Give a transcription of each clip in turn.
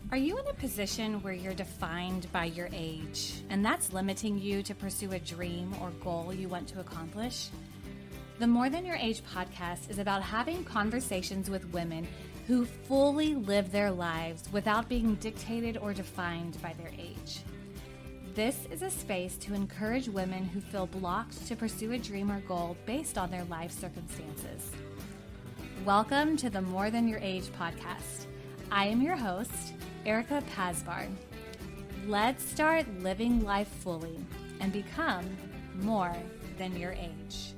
Are you in a position where you're defined by your age and that's limiting you to pursue a dream or goal you want to accomplish? The More Than Your Age podcast is about having conversations with women who fully live their lives without being dictated or defined by their age. This is a space to encourage women who feel blocked to pursue a dream or goal based on their life circumstances. Welcome to the More Than Your Age podcast. I am your host, Erica Pasvar. Let's start living life fully and become more than your age.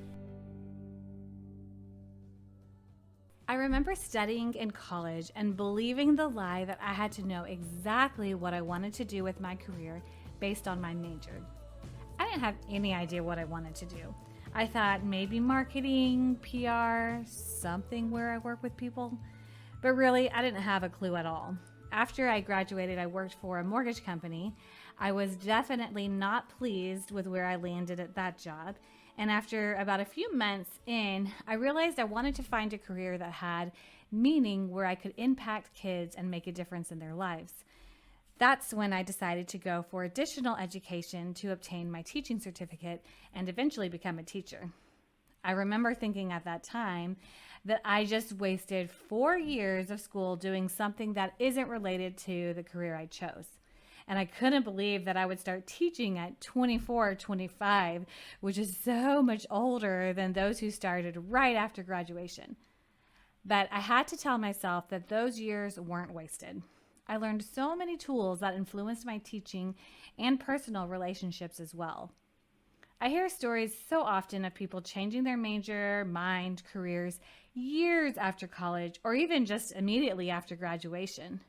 I remember studying in college and believing the lie that I had to know exactly what I wanted to do with my career based on my major. I didn't have any idea what I wanted to do. I thought maybe marketing, PR, something where I work with people, but really I didn't have a clue at all. After I graduated, I worked for a mortgage company. I was definitely not pleased with where I landed at that job. And after about a few months in, I realized I wanted to find a career that had meaning where I could impact kids and make a difference in their lives. That's when I decided to go for additional education to obtain my teaching certificate and eventually become a teacher. I remember thinking at that time that I just wasted 4 years of school doing something that isn't related to the career I chose. And I couldn't believe that I would start teaching at 24 or 25, which is so much older than those who started right after graduation. But I had to tell myself that those years weren't wasted. I learned so many tools that influenced my teaching and personal relationships as well. I hear stories so often of people changing their major, mind, careers years after college or even just immediately after graduation.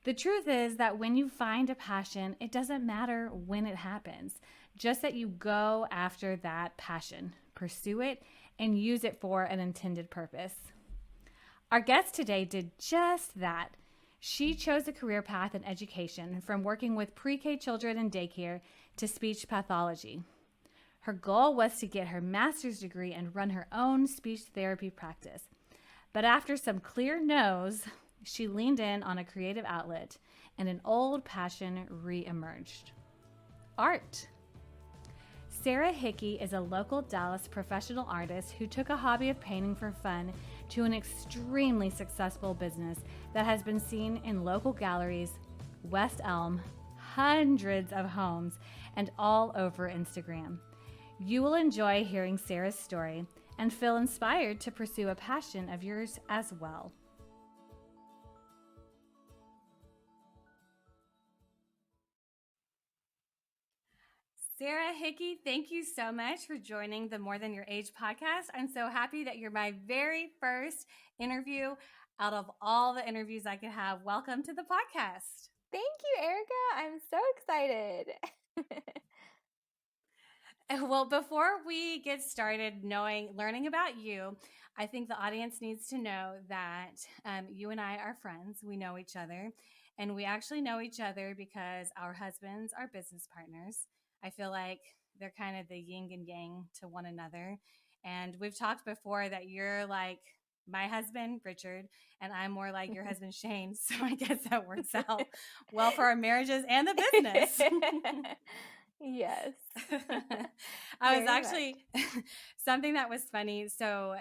The truth is that when you find a passion, it doesn't matter when it happens, just that you go after that passion, pursue it, and use it for an intended purpose. Our guest today did just that. She chose a career path in education, from working with pre-K children in daycare to speech pathology. Her goal was to get her master's degree and run her own speech therapy practice. But after some clear no's, she leaned in on a creative outlet and an old passion re-emerged. Art. Sarah Hickey is a local Dallas professional artist who took a hobby of painting for fun to an extremely successful business that has been seen in local galleries, West Elm, hundreds of homes, and all over Instagram. You will enjoy hearing Sarah's story and feel inspired to pursue a passion of yours as well. Sarah Hickey, thank you so much for joining the More Than Your Age podcast. I'm so happy that you're my very first interview out of all the interviews I could have. Welcome to the podcast. Thank you, Erica. I'm so excited. Well, before we get started learning about you, I think the audience needs to know that you and I are friends. We know each other, and we actually know each other because our husbands are business partners. I feel like they're kind of the yin and yang to one another. And we've talked before that you're like my husband, Richard, and I'm more like your husband, Shane. So I guess that works out well for our marriages and the business. Yes. I was actually something that was funny. So,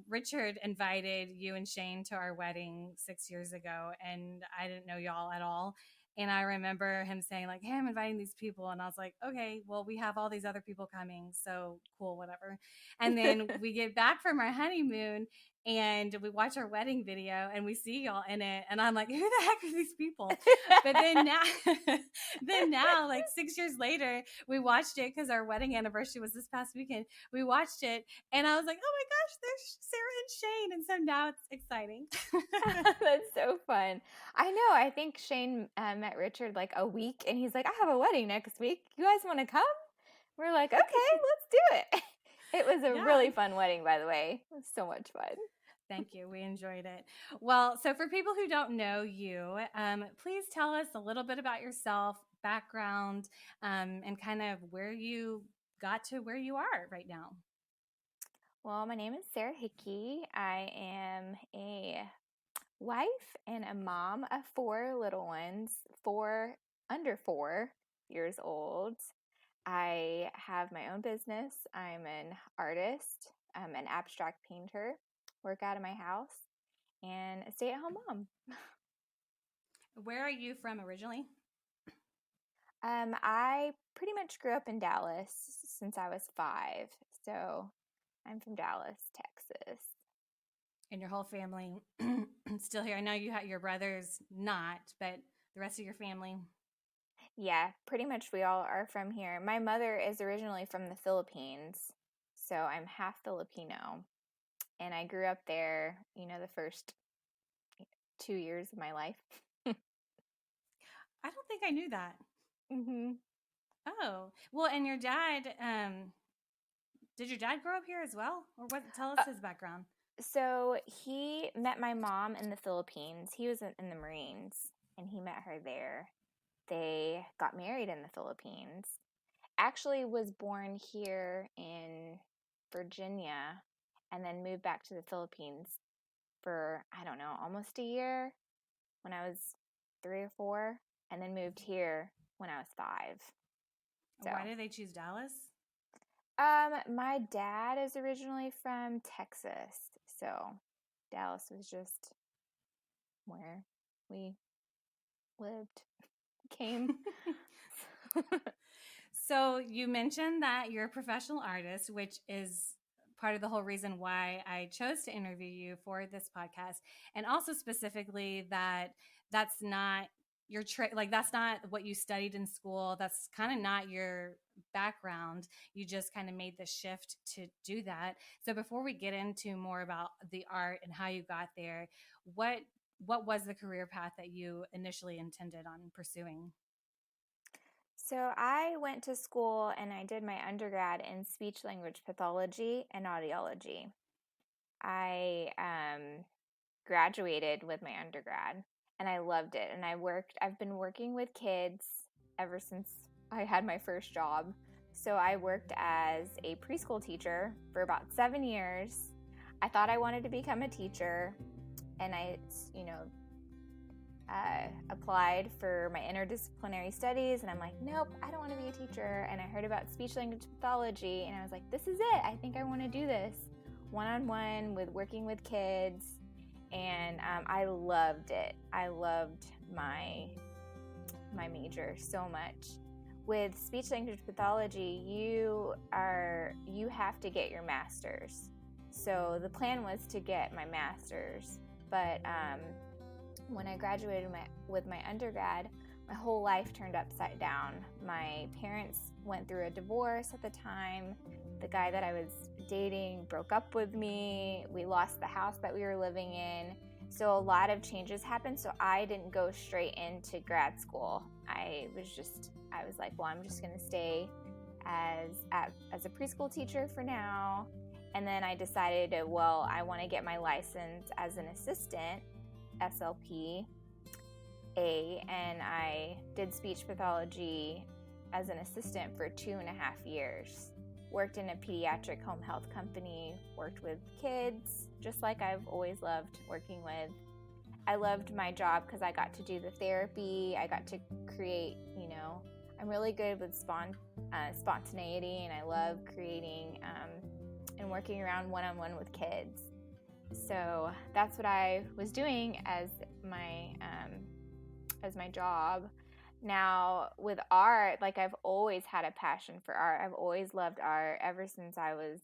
Richard invited you and Shane to our wedding 6 years ago, and I didn't know y'all at all. And I remember him saying like, "Hey, I'm inviting these people." And I was like, "Okay, well, we have all these other people coming. So cool, whatever." And then we get back from our honeymoon and we watch our wedding video and we see y'all in it. And I'm like, "Who the heck are these people?" But then now, like 6 years later, we watched it because our wedding anniversary was this past weekend. We watched it and I was like, "Oh my gosh, there's Sarah and Shane." And so now it's exciting. That's so fun. I know. I think Shane met Richard like a week and he's like, "I have a wedding next week. You guys want to come?" We're like, "Okay, let's do it." It was a really fun wedding, by the way. It was so much fun. Thank you. We enjoyed it. Well, so for people who don't know you, please tell us a little bit about yourself, background, and kind of where you got to where you are right now. Well, my name is Sarah Hickey. I am a wife and a mom of 4 little ones, 4 under 4 years old. I have my own business. I'm an artist, an abstract painter, work out of my house, and a stay-at-home mom. Where are you from originally? I pretty much grew up in Dallas since I was 5, so I'm from Dallas, Texas. And your whole family still here? I know your brothers not, but the rest of your family. Yeah, pretty much we all are from here. My mother is originally from the Philippines, so I'm half Filipino. And I grew up there, the first 2 years of my life. I don't think I knew that. hmm Oh, well, and your dad, did your dad grow up here as well? Or what? Tell us Uh, his background. so he met my mom in the Philippines. He was in the Marines, and he met her there. They got married in the Philippines. Actually was born here in Virginia and then moved back to the Philippines for, I don't know, almost a year when I was 3 or 4, and then moved here when I was 5. So, Why did they choose Dallas? my dad is originally from Texas, so Dallas was just where we lived, came. So you mentioned that you're a professional artist, which is part of the whole reason why I chose to interview you for this podcast, and also specifically that that's not your like that's not what you studied in school. That's kind of not your background. You just kind of made the shift to do that. So before we get into more about the art and how you got there, what what was the career path that you initially intended on pursuing? So I went to school and I did my undergrad in speech language pathology and audiology. I graduated with my undergrad and I loved it. And I've been working with kids ever since I had my first job. So I worked as a preschool teacher for about 7 years. I thought I wanted to become a teacher, and I, applied for my interdisciplinary studies, and I'm like, nope, I don't want to be a teacher. And I heard about speech language pathology, and I was like, this is it. I think I want to do this one-on-one with working with kids, and I loved it. I loved my major so much. With speech language pathology, you have to get your master's. So the plan was to get my master's, but when I graduated with my undergrad, my whole life turned upside down. My parents went through a divorce at the time. The guy that I was dating broke up with me. We lost the house that we were living in. So a lot of changes happened. So I didn't go straight into grad school. I was like, well, I'm just going to stay as a preschool teacher for now. And then I decided, well, I want to get my license as an assistant, SLP A, and I did speech pathology as an assistant for 2.5 years. Worked in a pediatric home health company, worked with kids, just like I've always loved working with. I loved my job because I got to do the therapy. I got to create, I'm really good with spontaneity, and I love creating and working around one-on-one with kids. So that's what I was doing as my job. Now with art, like I've always had a passion for art. I've always loved art ever since I was,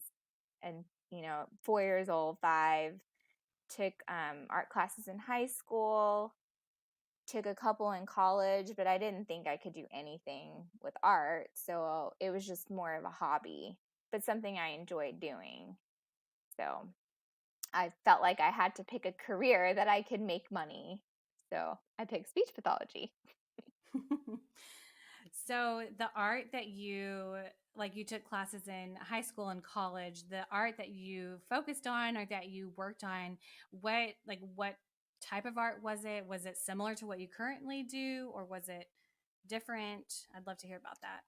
4 years old, 5. Took art classes in high school. Took a couple in college, but I didn't think I could do anything with art. So it was just more of a hobby, but something I enjoyed doing. So I felt like I had to pick a career that I could make money. So I picked speech pathology. So the art that you took classes in high school and college, the art that you focused on or that you worked on, what type of art was it? Was it similar to what you currently do, or was it different? I'd love to hear about that.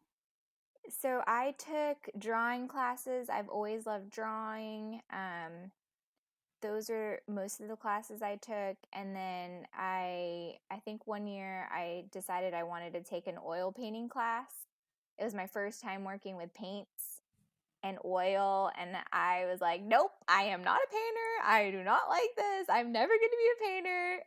So I took drawing classes. I've always loved drawing. those are most of the classes I took. And then I think one year I decided I wanted to take an oil painting class. It was my first time working with paints and oil, and I was like, nope, I am not a painter. I do not like this. I'm never going to be a painter.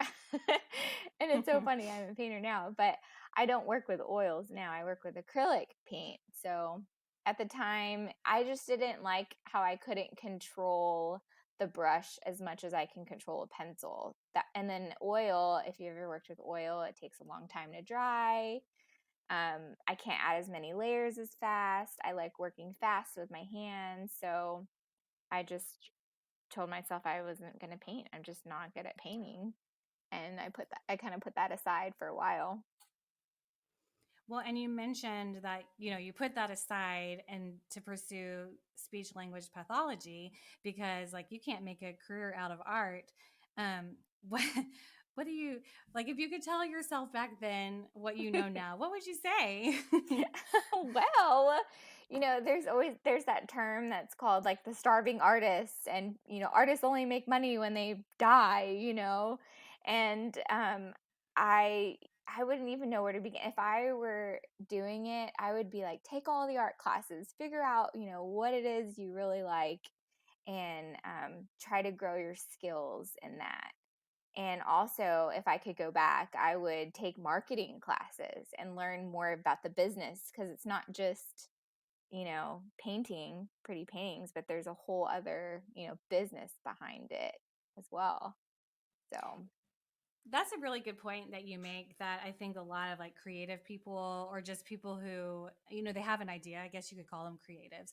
And it's so funny, I'm a painter now, but I don't work with oils now. I work with acrylic paint. So at the time, I just didn't like how I couldn't control the brush as much as I can control a pencil. And then oil, if you ever worked with oil, it takes a long time to dry. I can't add as many layers as fast. I like working fast with my hands. So I just told myself I wasn't going to paint. I'm just not good at painting. And I kind of put that aside for a while. Well, and you mentioned that, you put that aside and to pursue speech language pathology because like you can't make a career out of art. What what do you like if you could tell yourself back then what you know now, what would you say? Well, there's that term that's called like the starving artist, and artists only make money when they die, and I wouldn't even know where to begin. If I were doing it, I would be like, take all the art classes, figure out what it is you really like, and try to grow your skills in that. And also, if I could go back, I would take marketing classes and learn more about the business, because it's not just, painting pretty paintings, but there's a whole other, business behind it as well. So That's a really good point that you make, that I think a lot of like creative people or just people who, they have an idea, I guess you could call them creatives.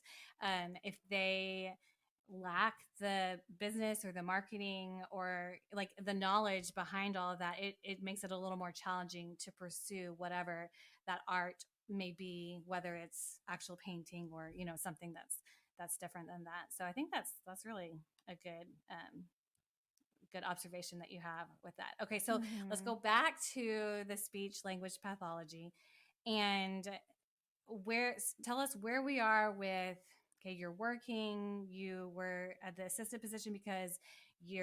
If they lack the business or the marketing or like the knowledge behind all of that, it makes it a little more challenging to pursue whatever that art may be, whether it's actual painting or, something that's different than that. So I think that's really a good observation that you have with that. Okay, so let's go back to the speech language pathology and tell us where we are with, okay, you're working, you were at the assistant position because you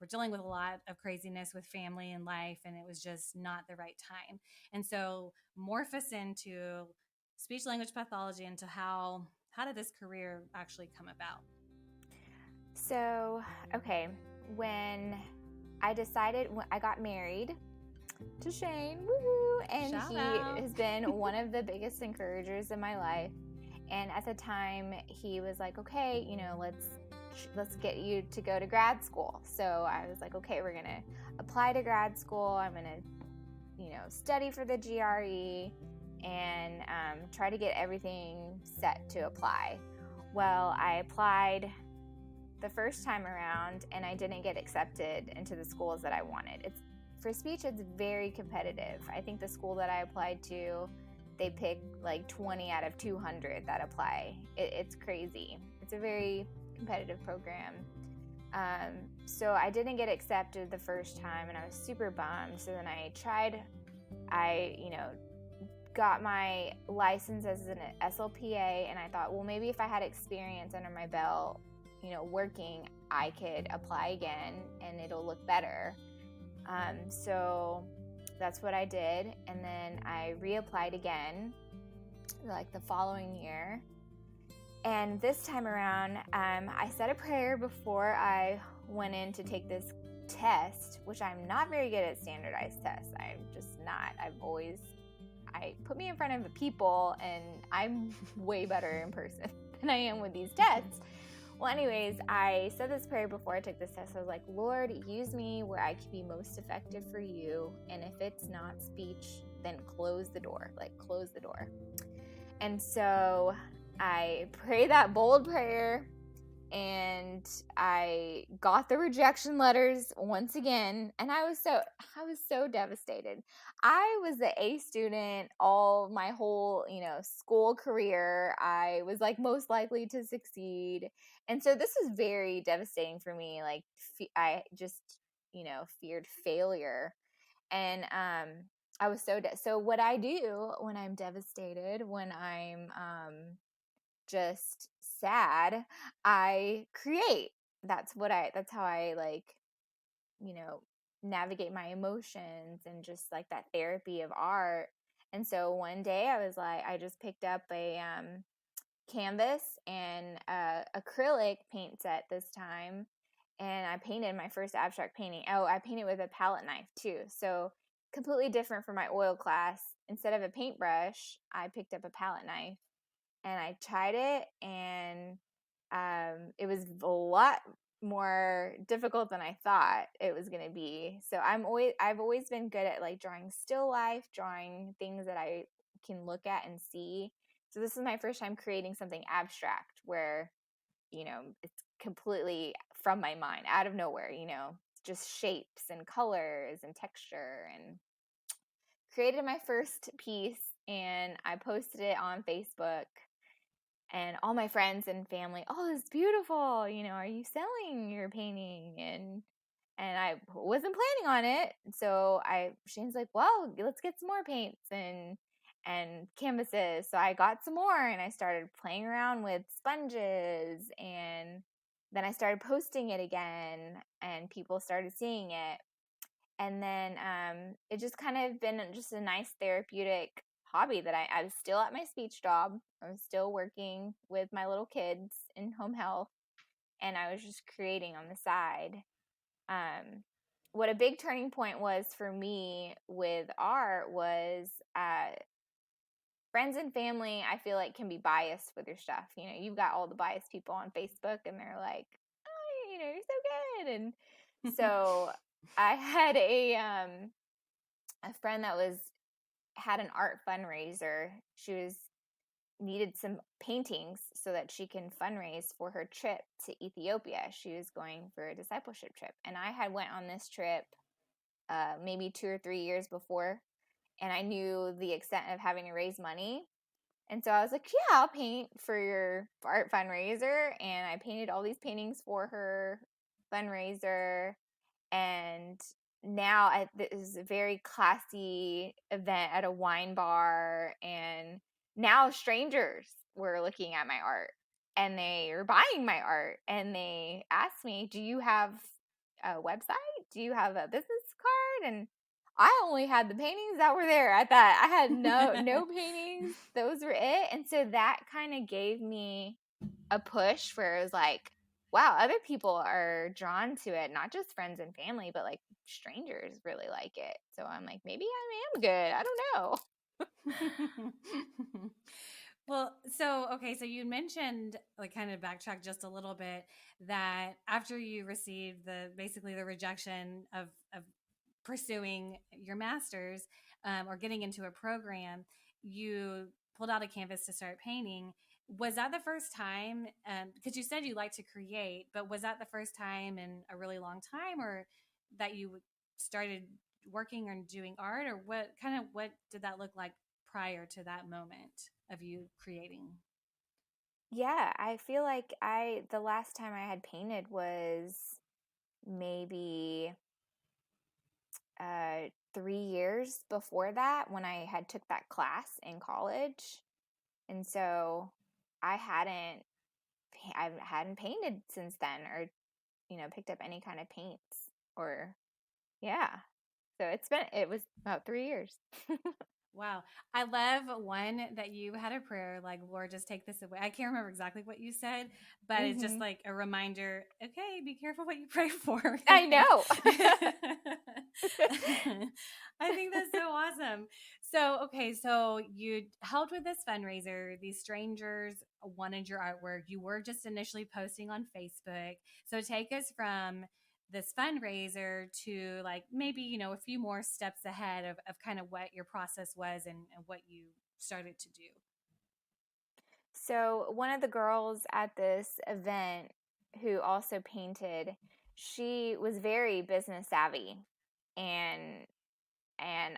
were dealing with a lot of craziness with family and life, and it was just not the right time. And so morph us into speech language pathology, into how did this career actually come about? So, okay, when I decided, when I got married to Shane, woohoo, and Shout he out. has been one of the biggest encouragers in my life. And at the time, he was like, okay, let's get you to go to grad school. So I was like, okay, we're gonna apply to grad school. I'm gonna, study for the GRE and try to get everything set to apply. Well, I applied the first time around and I didn't get accepted into the schools that I wanted. For speech, it's very competitive. I think the school that I applied to, they pick like 20 out of 200 that apply. It's crazy. It's a very competitive program. So I didn't get accepted the first time and I was super bummed. So then I got my license as an SLPA, and I thought, well, maybe if I had experience under my belt, working, I could apply again and it'll look better. So that's what I did. And then I reapplied again, like the following year. And this time around, I said a prayer before I went in to take this test, which I'm not very good at standardized tests. I'm just not. Put me in front of people and I'm way better in person than I am with these tests. Well, anyways, I said this prayer before I took this test. I was like, Lord, use me where I can be most effective for you. And if it's not speech, then close the door. Like, close the door. And so I prayed that bold prayer, and I got the rejection letters once again, and I was so devastated. I was the A student all my whole, school career. I was like most likely to succeed. And so this is very devastating for me. Like I just, feared failure. And I was so what I do when I'm devastated, when I'm just sad, I create. that's how I like, you know, navigate my emotions and just like that therapy of art. And so one day I was like, I just picked up a canvas and acrylic paint set this time, and I painted my first abstract painting. Oh, I painted with a palette knife too, so completely different from my oil class. Instead of a paintbrush, I picked up a palette knife and I tried it, and it was a lot more difficult than I thought it was going to be. So I've always been good at like drawing still life, drawing things that I can look at and see. So this is my first time creating something abstract where, it's completely from my mind, out of nowhere, just shapes and colors and texture, and created my first piece, and I posted it on Facebook, and all my friends and family, oh, it's beautiful. Are you selling your painting? And I wasn't planning on it. So Shane's like, well, let's get some more paints and canvases. So I got some more, and I started playing around with sponges, and then I started posting it again, and people started seeing it. And then it just kind of been just a nice therapeutic hobby that I was still at my speech job. I was still working with my little kids in home health, and I was just creating on the side. What a big turning point was for me with art was friends and family, I feel like, can be biased with your stuff. You've got all the biased people on Facebook, and they're like, oh, you're so good. And so I had a friend that had an art fundraiser. She needed some paintings so that she can fundraise for her trip to Ethiopia. She was going for a discipleship trip, and I had went on this trip maybe 2 or 3 years before, and I knew the extent of having to raise money. And so I was like, yeah, I'll paint for your art fundraiser. And I painted all these paintings for her fundraiser. And now this is a very classy event at a wine bar. And now strangers were looking at my art, and they were buying my art. And they asked me, do you have a website? Do you have a business card? And I only had the paintings that were there at that. I had no paintings. Those were it. And so that kind of gave me a push where it was like, wow, other people are drawn to it, not just friends and family, but like strangers really like it. So I'm like, maybe I am good. I don't know. Well, so you mentioned, like, kind of backtrack just a little bit, that after you received basically the rejection of pursuing your master's, or getting into a program, you pulled out a canvas to start painting. Was that the first time? Because you said you like to create, but was that the first time in a really long time, or that you started working or doing art, or what did that look like prior to that moment of you creating? Yeah, I feel like the last time I had painted was maybe 3 years before that, when I had took that class in college. And so I hadn't I hadn't painted since then, or picked up any kind of paints, or yeah. So it was about 3 years. Wow. I love one that you had a prayer like, Lord, just take this away. I can't remember exactly what you said, but it's just Mm-hmm. like a reminder, okay, be careful what you pray for. I know. I think that's so awesome. So, okay, so you helped with this fundraiser. These strangers wanted your artwork. You were just initially posting on Facebook. So, take us from this fundraiser to, like, maybe, a few more steps ahead of kind of what your process was, and what you started to do. So one of the girls at this event who also painted, she was very business savvy, and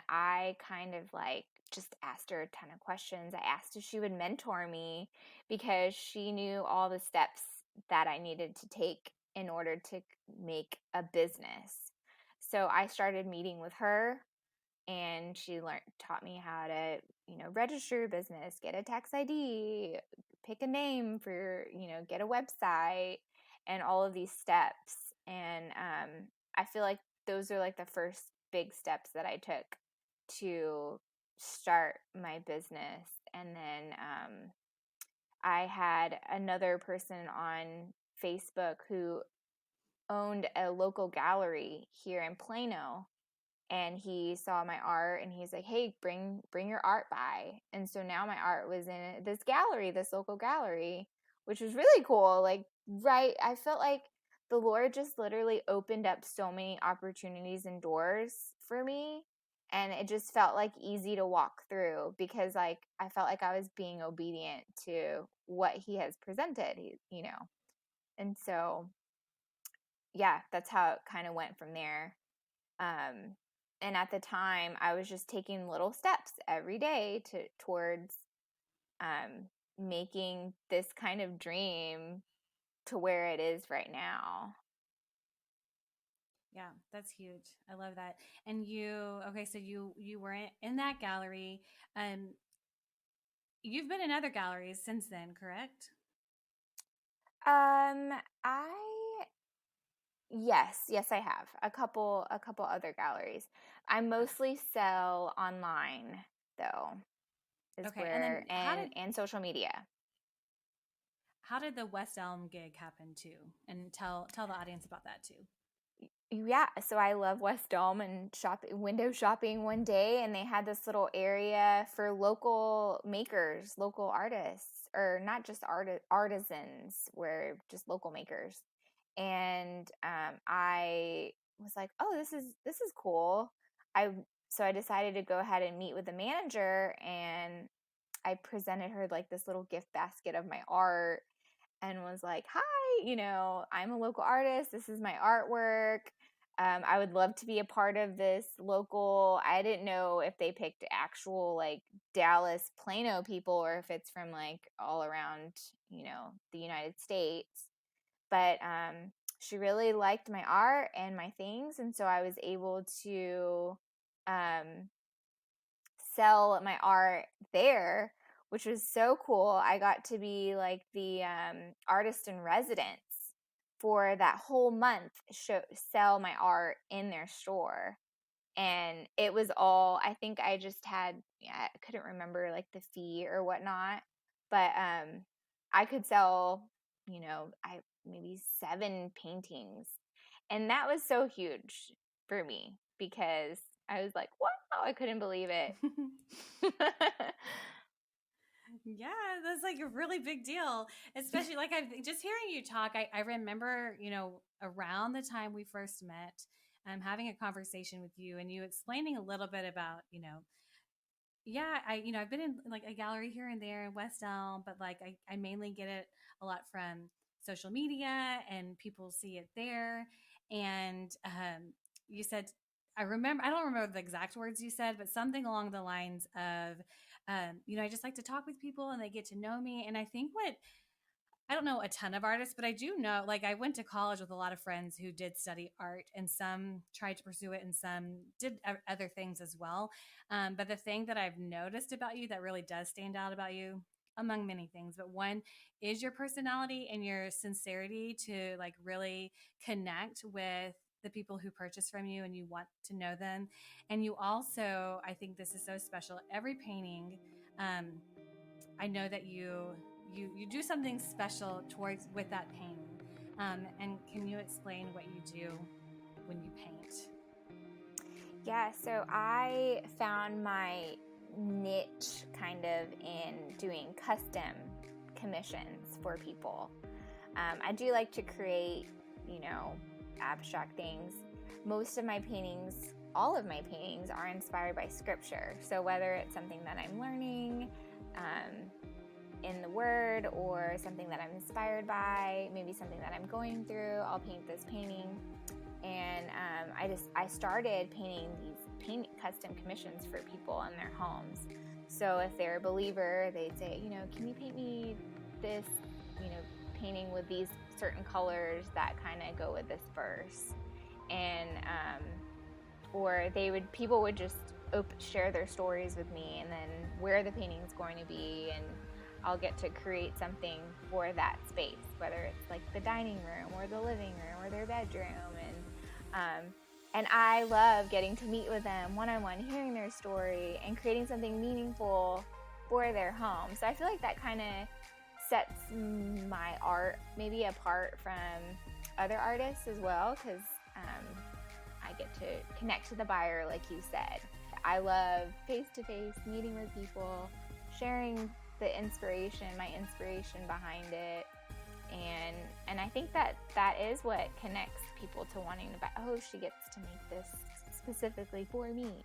I kind of like just asked her a ton of questions. I asked if she would mentor me, because she knew all the steps that I needed to take in order to make a business. So I started meeting with her, and she taught me how to, register your business, get a tax ID, pick a name for get a website. and all of these steps. And I feel like those are like the first big steps that I took to start my business. And then I had another person on Facebook who owned a local gallery here in Plano, and he saw my art and he's like, hey, bring your art by. And so now my art was in this gallery, this local gallery, which was really cool. Like, right, I felt like the Lord just literally opened up so many opportunities and doors for me, and it just felt like easy to walk through because like I felt like I was being obedient to what he has presented, you know. And so yeah, that's how it kind of went from there. And at the time, I was just taking little steps every day towards making this kind of dream to where it is right now. Yeah, that's huge. I love that. And okay, so you were in that gallery. You've been in other galleries since then, correct? I yes, I have a couple other galleries. I mostly sell online though, is Okay, and then where and social media. how did the West Elm gig happen too? And tell the audience about that too. Yeah, so I love West Elm and window shopping one day, and they had this little area for local makers, local artists, or not just artisans, where just local makers. And I was like, oh, this is cool. So I decided to go ahead and meet with the manager, and I presented her like this little gift basket of my art, and was like, hi, I'm a local artist. This is my artwork. I would love to be a part of this local. I didn't know if they picked actual like Dallas, Plano people, or if it's from like all around, the United States. But she really liked my art and my things. And so I was able to sell my art there, which was so cool. I got to be like the artist in residence for that whole month, sell my art in their store. And it was all, I think I just had, I couldn't remember like the fee or whatnot, but I could sell, maybe 7 paintings. And that was so huge for me because I was like, wow, I couldn't believe it. Yeah, that's like a really big deal. Especially like I've just hearing you talk, I remember, around the time we first met, having a conversation with you and you explaining a little bit about, yeah, I've been in like a gallery here and there in West Elm, but like I mainly get it a lot from social media and people see it there. And you said, I don't remember the exact words you said, but something along the lines of, I just like to talk with people and they get to know me. And I think I don't know a ton of artists, but I do know, like, I went to college with a lot of friends who did study art, and some tried to pursue it and some did other things as well. But the thing that I've noticed about you that really does stand out about you, among many things, but one is your personality and your sincerity to like really connect with the people who purchase from you and you want to know them. And you also, I think this is so special, every painting, I know that you do something special towards with that painting. And can you explain what you do when you paint? Yeah, so I found my niche kind of in doing custom commissions for people. I do like to create, abstract things. Most of my paintings, all of my paintings are inspired by scripture. So whether it's something that I'm learning in the Word or something that I'm inspired by, maybe something that I'm going through, I'll paint this painting. And I started painting these custom commissions for people in their homes. So if they're a believer, they'd say, can you paint me this, painting with these certain colors that kind of go with this verse, and or people would just share their stories with me, and then where the painting's going to be, and I'll get to create something for that space, whether it's like the dining room or the living room or their bedroom. And I love getting to meet with them one-on-one, hearing their story and creating something meaningful for their home. So I feel like that kind of sets my art maybe apart from other artists as well, because I get to connect to the buyer, like you said. I love face-to-face meeting with people, sharing the inspiration, my inspiration behind it. And I think that is what connects people to wanting to buy. Oh, she gets to make this specifically for me,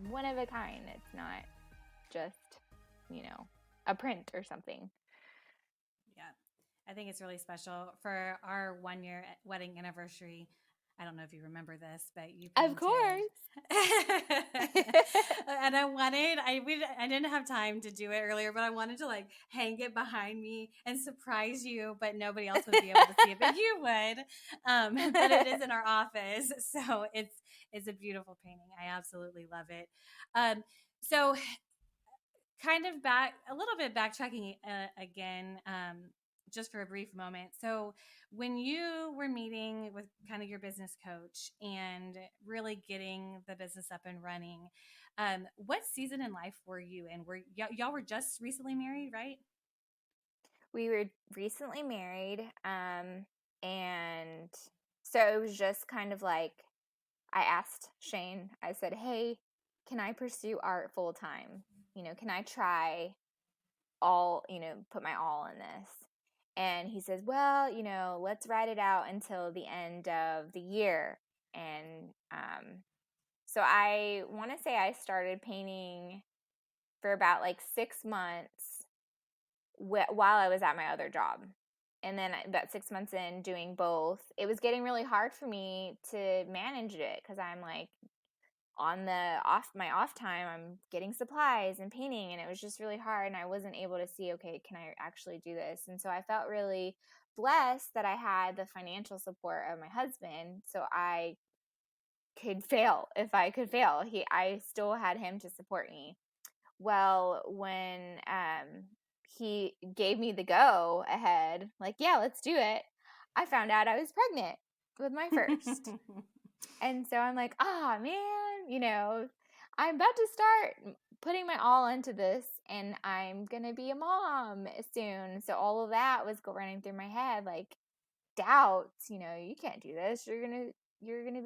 one of a kind. It's not just, a print or something. Yeah, I think it's really special for our 1-year wedding anniversary. I don't know if you remember this, but you painted. Of course. And I didn't have time to do it earlier, but I wanted to like hang it behind me and surprise you, but nobody else would be able to see it, but you would. But it is in our office, so it's a beautiful painting. I absolutely love it. So kind of a little bit backtracking again, just for a brief moment. So when you were meeting with kind of your business coach and really getting the business up and running, what season in life were you in? Y'all were just recently married, right? We were recently married, and so it was just kind of like, I asked Shane, I said, hey, can I pursue art full time? Can I try put my all in this? And he says, well, let's ride it out until the end of the year. And so I want to say I started painting for about like 6 months while I was at my other job. And then about 6 months in doing both, it was getting really hard for me to manage it, because I'm like, on my off time, I'm getting supplies and painting, and it was just really hard, and I wasn't able to see, okay, can I actually do this? And so I felt really blessed that I had the financial support of my husband, so I could fail if I could fail. I still had him to support me. Well, when he gave me the go ahead, like, yeah, let's do it, I found out I was pregnant with my first. And so I'm like, man, I'm about to start putting my all into this, and I'm going to be a mom soon. So all of that was running through my head, like doubts, you can't do this. If you're going to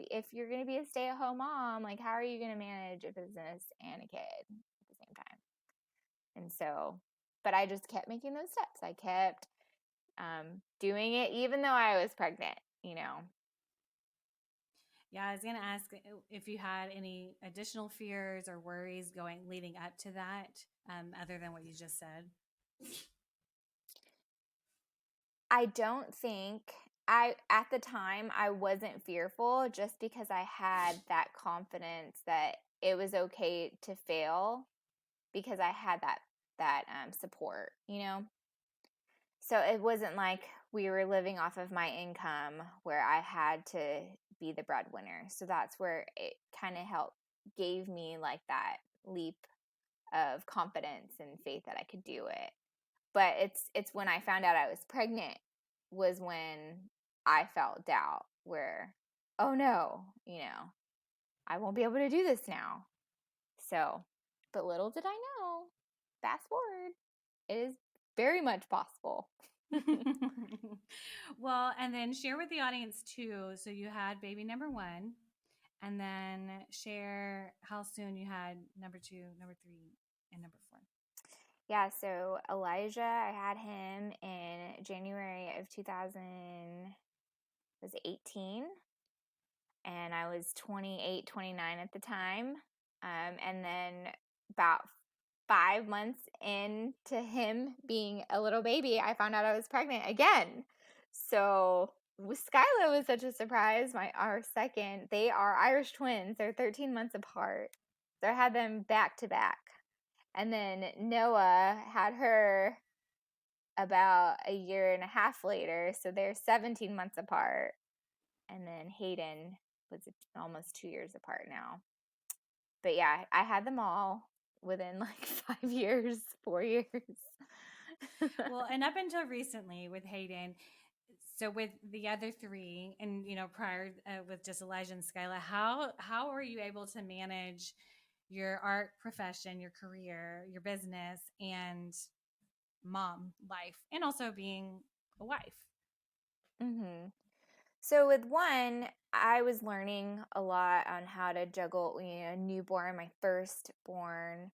be a stay-at-home mom, like, how are you going to manage a business and a kid at the same time? And so, but I just kept making those steps. I kept doing it even though I was pregnant. Yeah, I was going to ask if you had any additional fears or worries leading up to that, other than what you just said. I don't think at the time, I wasn't fearful, just because I had that confidence that it was okay to fail, because I had that support, So it wasn't like we were living off of my income where I had to be the breadwinner. So that's where it kind of gave me like that leap of confidence and faith that I could do it. But it's when I found out I was pregnant was when I felt doubt, where, oh no, I won't be able to do this now. So, but little did I know, fast forward, it is very much possible. Well, and then share with the audience too. So you had baby number 1, and then share how soon you had number 2, number 3, and number 4. Yeah, so Elijah, I had him in January of 2018, and I was 28, 29 at the time. And then about 5 months into him being a little baby, I found out I was pregnant again. So Skyla was such a surprise. Our second, they are Irish twins. They're 13 months apart. So I had them back to back. And then Noah had her about a year and a half later. So they're 17 months apart. And then Hayden was almost 2 years apart now. But yeah, I had them all within like 5 years, 4 years. Well, and up until recently with Hayden, so with the other three, and prior with just Elijah and Skyla, how are you able to manage your art profession, your career, your business, and mom life, and also being a wife? Mm-hmm. So with one, I was learning a lot on how to juggle, newborn, my firstborn.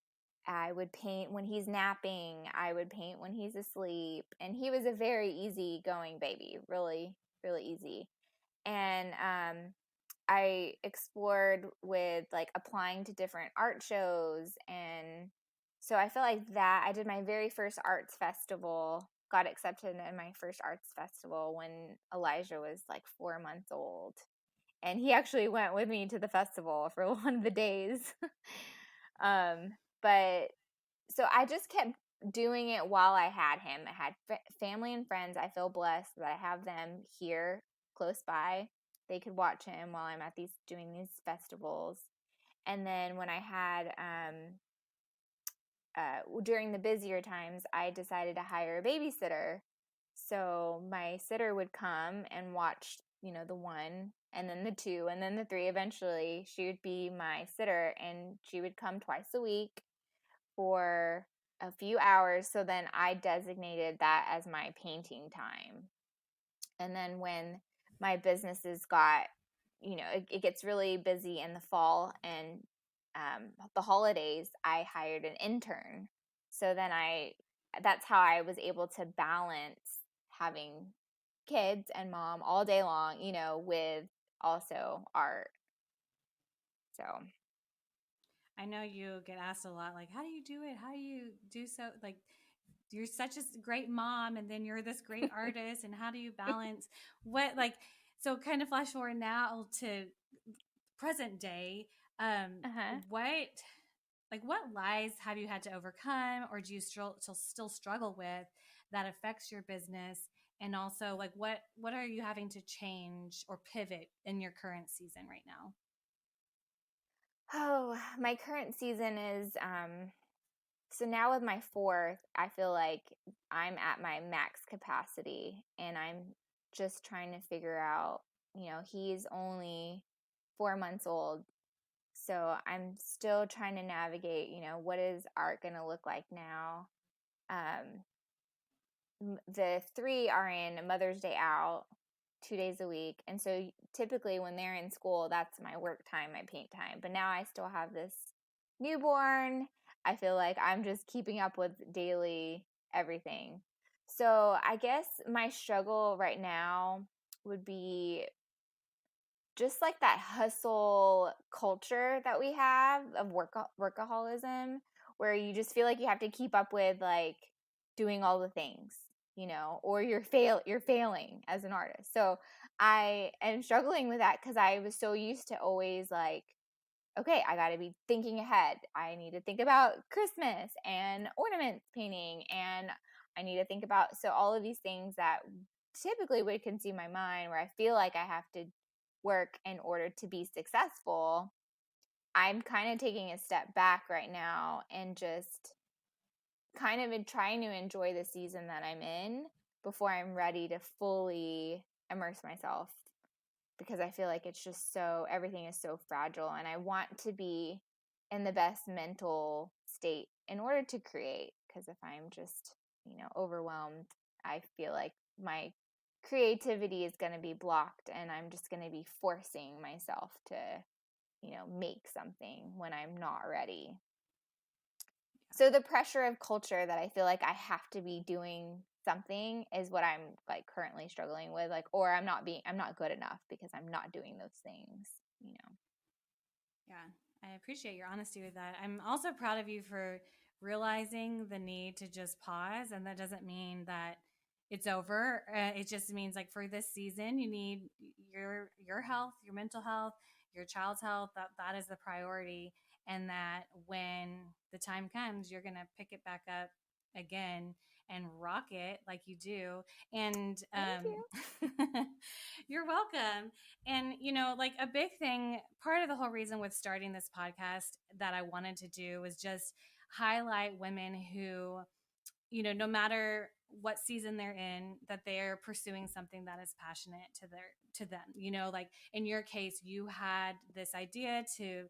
I would paint when he's napping. I would paint when he's asleep. And he was a very easy going baby, really, really easy. And I explored with like applying to different art shows. And so I feel like that I did my very first arts festival, got accepted in my first arts festival when Elijah was like 4 months old. And he actually went with me to the festival for one of the days. But so I just kept doing it while I had him. I had family and friends. I feel blessed that I have them here close by. They could watch him while I'm at doing these festivals. And then when I had during the busier times, I decided to hire a babysitter. So my sitter would come and watch, the one and then the two and then the three. Eventually, she would be my sitter and she would come twice a week for a few hours. So then I designated that as my painting time. And then when my businesses got, it gets really busy in the fall and the holidays, I hired an intern. So then that's how I was able to balance having kids and mom all day long, with also art. So, I know you get asked a lot, like, how do you do it? How do you do so? Like, you're such a great mom, and then you're this great artist, and how do you balance what, like, so kind of flash forward now to present day. uh-huh. What, like, what lies have you had to overcome, or do you still struggle with that affects your business? And also, like, what are you having to change or pivot in your current season right now? Oh, my current season is so now with my fourth, I feel like I'm at my max capacity and I'm just trying to figure out, he's only 4 months old. So I'm still trying to navigate, what is art going to look like now? The three are in Mother's Day out 2 days a week. And so typically when they're in school, that's my work time, my paint time. But now I still have this newborn. I feel like I'm just keeping up with daily everything. So I guess my struggle right now would be just like that hustle culture that we have of workaholism, where you just feel like you have to keep up with like doing all the things, or you're failing as an artist. So I am struggling with that because I was so used to always like, okay, I got to be thinking ahead. I need to think about Christmas and ornaments painting, and I need to think about all of these things that typically would consume my mind, where I feel like I have to work in order to be successful. I'm kind of taking a step back right now and just kind of trying to enjoy the season that I'm in before I'm ready to fully immerse myself, because I feel like it's just everything is so fragile and I want to be in the best mental state in order to create. Because if I'm just, overwhelmed, I feel like my creativity is going to be blocked and I'm just going to be forcing myself to, make something when I'm not ready. So the pressure of culture that I feel like I have to be doing something is what I'm like currently struggling with, like, or I'm not good enough because I'm not doing those things. Yeah, I appreciate your honesty with that. I'm also proud of you for realizing the need to just pause, and that doesn't mean that it's over. It just means, like, for this season, you need your health, your mental health, your child's health. That is the priority, and that when the time comes, you're gonna pick it back up again and rock it like you do. And Thank you. you're welcome. And, like, a big thing, part of the whole reason with starting this podcast that I wanted to do was just highlight women who no matter what season they're in, that they're pursuing something that is passionate to them. Like in your case, you had this idea to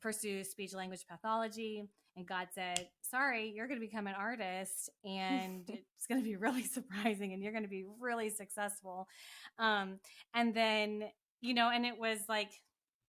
pursue speech language pathology, and God said, sorry, you're going to become an artist, and it's going to be really surprising, and you're going to be really successful. And then, and it was like,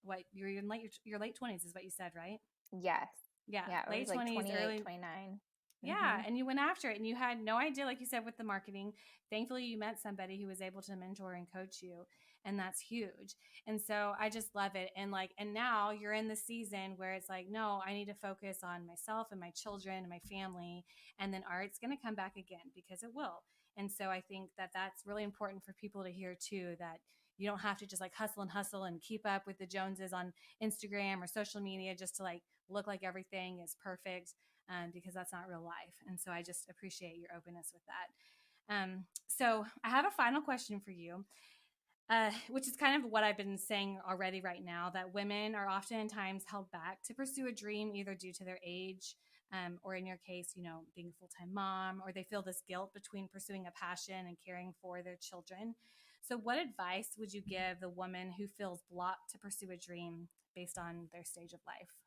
what, you're in your late 20s is what you said, right? Yes. Yeah. Yeah. It Late was like 20s, 28, early 29. Yeah, and you went after it, and you had no idea, like you said, with the marketing. Thankfully, you met somebody who was able to mentor and coach you, and that's huge. And so I just love it. And now you're in the season where it's like, no, I need to focus on myself and my children and my family, and then art's going to come back again, because it will. And so I think that that's really important for people to hear too, that you don't have to just like hustle and keep up with the Joneses on Instagram or social media just to like look like everything is perfect. Because that's not real life. And so I just appreciate your openness with that. So I have a final question for you, which is kind of what I've been saying already right now, that women are oftentimes held back to pursue a dream, either due to their age, or in your case, being a full-time mom, or they feel this guilt between pursuing a passion and caring for their children. So what advice would you give the woman who feels blocked to pursue a dream based on their stage of life?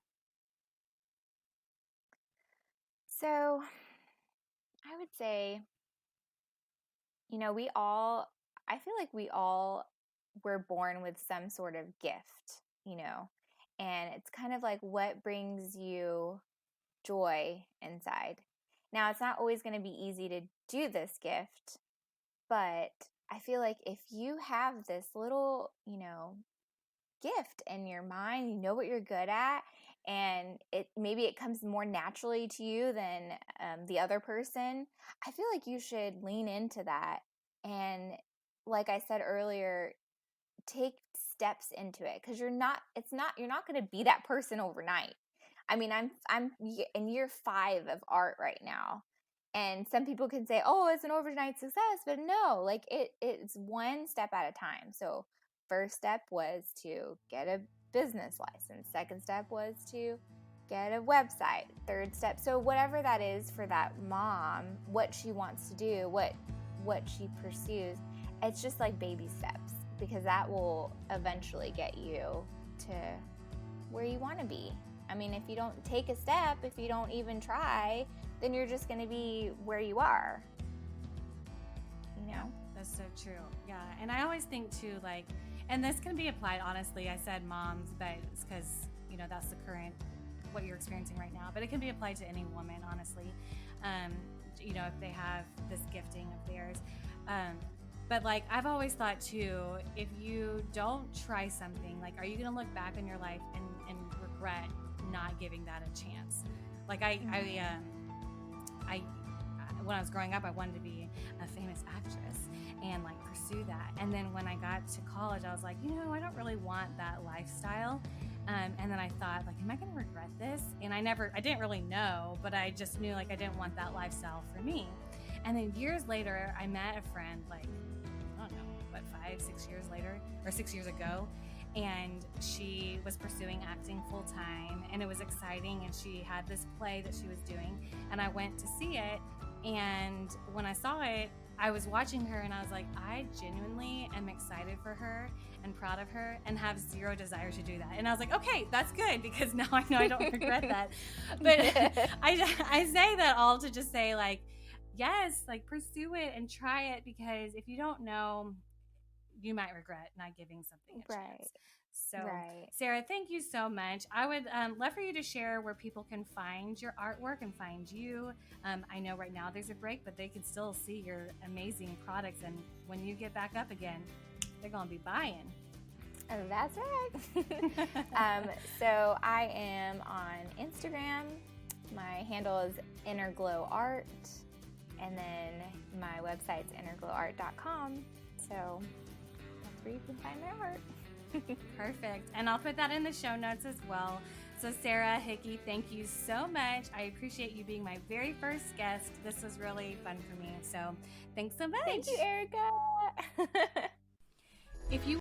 So I would say, I feel like we all were born with some sort of gift, and it's kind of like what brings you joy inside. Now, it's not always going to be easy to do this gift, but I feel like if you have this little, gift in your mind, you know what you're good at, and maybe it comes more naturally to you than the other person. I feel like you should lean into that, and like I said earlier, take steps into it, because you're not going to be that person overnight. I mean, I'm in year 5 of art right now, and some people can say, "Oh, it's an overnight success," but no, like it's one step at a time. So, first step was to get a business license. Second step was to get a website. Third step, so whatever that is for that mom, what she wants to do, what she pursues, it's just like baby steps, because that will eventually get you to where you want to be. I mean, if you don't take a step, if you don't even try, then you're just going to be where you are. That's so true. Yeah. And I always think too, like, and this can be applied, honestly, I said moms, but it's because, that's the current, what you're experiencing right now, but it can be applied to any woman, honestly. If they have this gifting of theirs. But like, I've always thought too, if you don't try something, like, are you going to look back on your life and regret not giving that a chance? Like when I was growing up, I wanted to be a famous actress and like pursue that. And then when I got to college, I was like, I don't really want that lifestyle. And then I thought, like, am I going to regret this? And I didn't really know, but I just knew like I didn't want that lifestyle for me. And then years later, I met a friend, like, I don't know, what, 6 years later, or 6 years ago. And she was pursuing acting full time, and it was exciting. And she had this play that she was doing, and I went to see it. And when I saw it, I was watching her, and I was like, I genuinely am excited for her and proud of her, and have zero desire to do that. And I was like, okay, that's good, because now I know I don't regret that. But I say that all to just say, like, yes, like, pursue it and try it, because if you don't know, you might regret not giving something a chance. So, Sarah, thank you so much. I would love for you to share where people can find your artwork and find you. I know right now there's a break, but they can still see your amazing products. And when you get back up again, they're going to be buying. That's right. So I am on Instagram. My handle is innerglowart. And then my website's innerglowart.com. So that's where you can find my art. Perfect. And I'll put that in the show notes as well. So Sarah Hickey, thank you so much. I appreciate you being my very first guest. This was really fun for me. So thanks so much. Thank you, Erica. If you